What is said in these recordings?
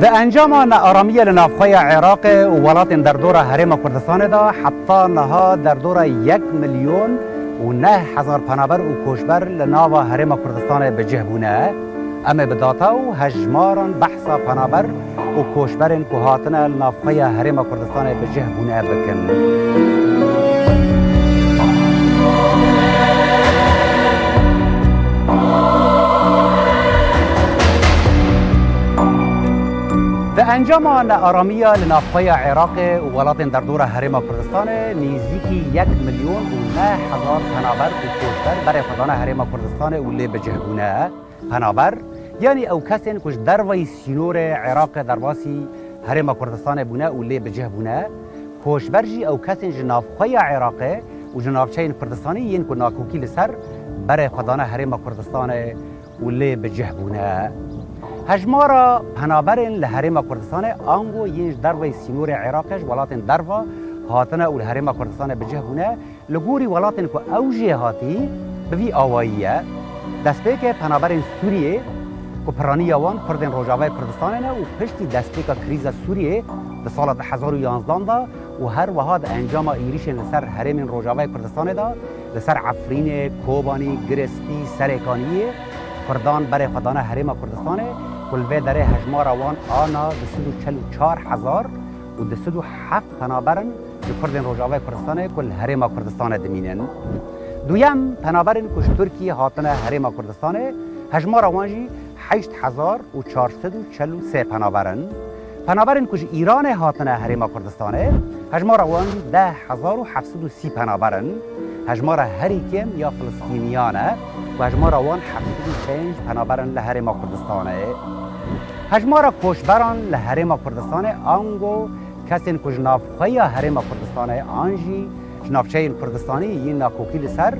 به انجام ناآرامی لنافخوی عراق و ولات در دور حرم کردستان دا حتی نها در دور 1,009,000 پنابر و کوشبر لناو حرم کردستان به جه بونه. اما بداتا و هجماران بحثا پنابر و کوشبرن که هاتنا لنافخوی حرم کردستان به جه بونه بکن. به انجام ناآرامی لنافخوی عراق و ولات در دور حرم کردستان نزدیکی 1,009,000 پنابر و کوشبر برای خدان حرم کردستان اولی به جهبونه. پنابر یعنی او کسین کش دروی سینور عراق درواسی حرم کردستان بونه اولی به جهبونه. کوشبر جی او کسین جنافخوی عراق و جنافچین کردستانی ین که ناکوکی لسر برای خدان حرم کردستان اولی به جهبونه. هجمارا پنابرن لحرم کردستان آنگو یینج دروی سینور عراقش ولاتن دروا هاتنا اول حرم کردستان بجه بونه لگوری ولاتن که اوجه هاتی بوی آوائیه دستپیک پنابرن سوریه که پرانی آوان کردن روجاوه کردستان و پشتی دستپیک کریز سوریه در سال 2011 دا و هر وهاد انجام ایریش لسر حرم روجاوه کردستان دا لسر عفرین، کوبانی، گرسپی، سرکانیه کردان برای خدان حرم کردستان کل وی داره هجمار آوان آنا 244,000 و 207 پنابرن کردن روجاوه کردستان کل حرم کردستان دمینن. دویم پنابرن کش ترکیه هاتنه حرم کردستان هجمار آوانجی 8,443 پنابرن. پنابرن کش ایران هاتنه حرم کردستان هجمار آوانجی 10,730 پنابرن. هجمار هریکم یا فلسطینیانه و هجمار آوان 75 پنابرن لحرم کردستانه. هجمار کوشبران لحرم کردستان آنگو کسین که جنافخوی حرم کردستانه آنجی جنافچه کردستانی یین ناکوکی لسر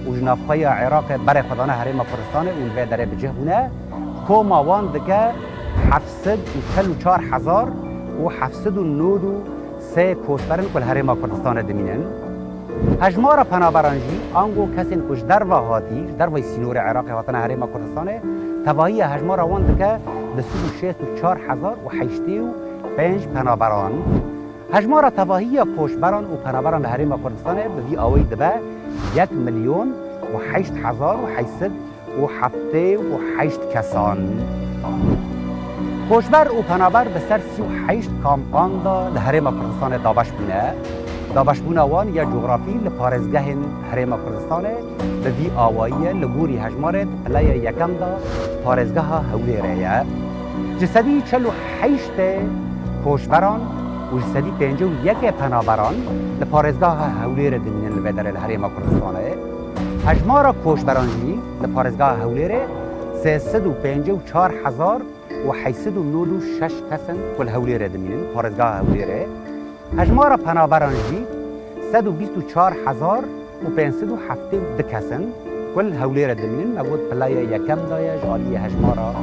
و جنافخوی عراق برای خدان حرم کردستان اون وی داره بجه بونه کوم آوان دکه 744,000 و 793 کوشبرن کل حرم کردستان دمینن. هجمار پنابرانجی آنگو کسین کش دروا هاتی دروی سینور عراق هاتن حرم کردستان تواهی هجمار آوان دکه 264,085 پنابران. هجمار تواهی کوشبران و پنابران حرم کردستان به وی آوی دبه 1,008,878 کسان. کوشبر و پنابر به سر 38 کامپان دا لحرم کردستان دابش بونه. دابش بونه وان یا جغرافی لپارزگاه حرم کردستان به وی آوایی لگوری هجمارت پلای یکم دا پارزگاه هولیره. جسدی 48 کوشبران و جسدی 51 پنابران لپارزگاه هولیره دمینن لبدر الحرم کردستان. هجمار کوشبرانجی لپارزگاه هولیره 354,896 کسن کل هولیره دمینن پارزگاه هولیره. هجمار پنابرانجی 124,572 کسن کل هولیره دمینن مبود پلای یکم دایه جالی هجمارا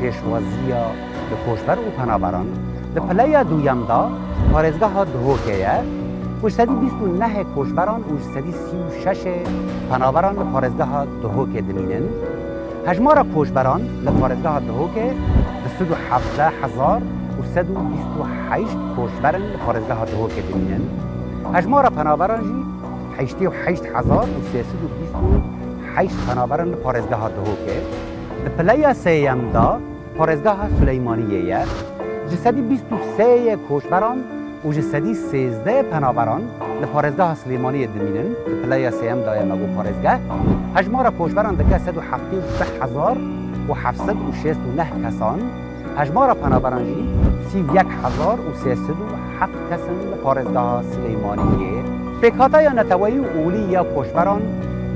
پیشوازیا به کوشبر و پنابران. به پلای دویم دا پارزگاه دهوکه و 129 کوشبران و 136 پنابران به پارزگاه دهوکه دمینن. هجمار کوشبران به پارزگاه دهوکه 217,128 کوشبران به پارزگاه دهوکه دمینن. هجمار پنابرانجی 88,328 پنابران به پارزگاه دهوکه. به پلای سیم دا پارزگاه سلیمانیه جسدی 23 کوشبران و جسدی 13 پنابران به پارزگاه سلیمانی دمینن. به پلای سیم دا مگو پارزگاه هجمار کوشبران دکه 173,769 کسان. هجمار پنابرانجی 31,307 کسان به پارزگاه سلیمانیه. فکاتا نتوایی اولی یا کوشبران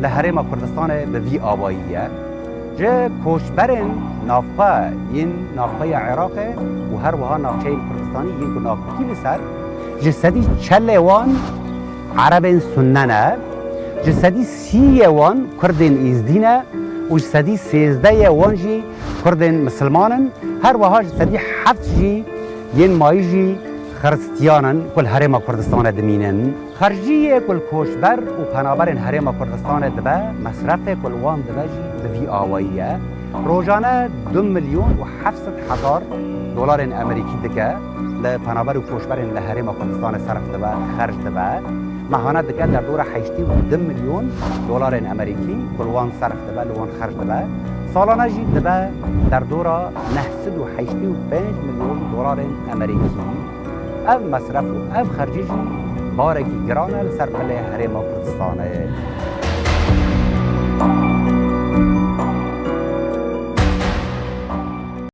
لحرم کردستان به وی آوائیه. جه کوشبرن نافخه این نافخه عراق و هر وها نافچه کردستانی این که ناکوکی لسر جسدی 40 وان عرب سننه، جسدی 30 وان کردن ایزدینه و جسدی 13 وان جی کردن مسلمانن. هر وها جسدی 7 جی ین مایی جی خرستیانن کل حرم کردستان دمینن. خرجی کل کوشبر و پنابرن حرم کردستان دبه مصرف کل وان دبه جی به وی آوائیه. روزانه 2 ملیون و 700 هزار دلار امریکی دکه لپنابر و کوشبر لحرم کردستان صرف دبه خرج دبه ماهانه دکه در دور 82 میلیون دلار امریکی کلوان صرف دبه لوان خرج دبه سالانه جی دبه در دور 985 میلیون دلار امریکی اف مصرف و اف خرجی جی بارکی گرانه لسر پله حرم کردستان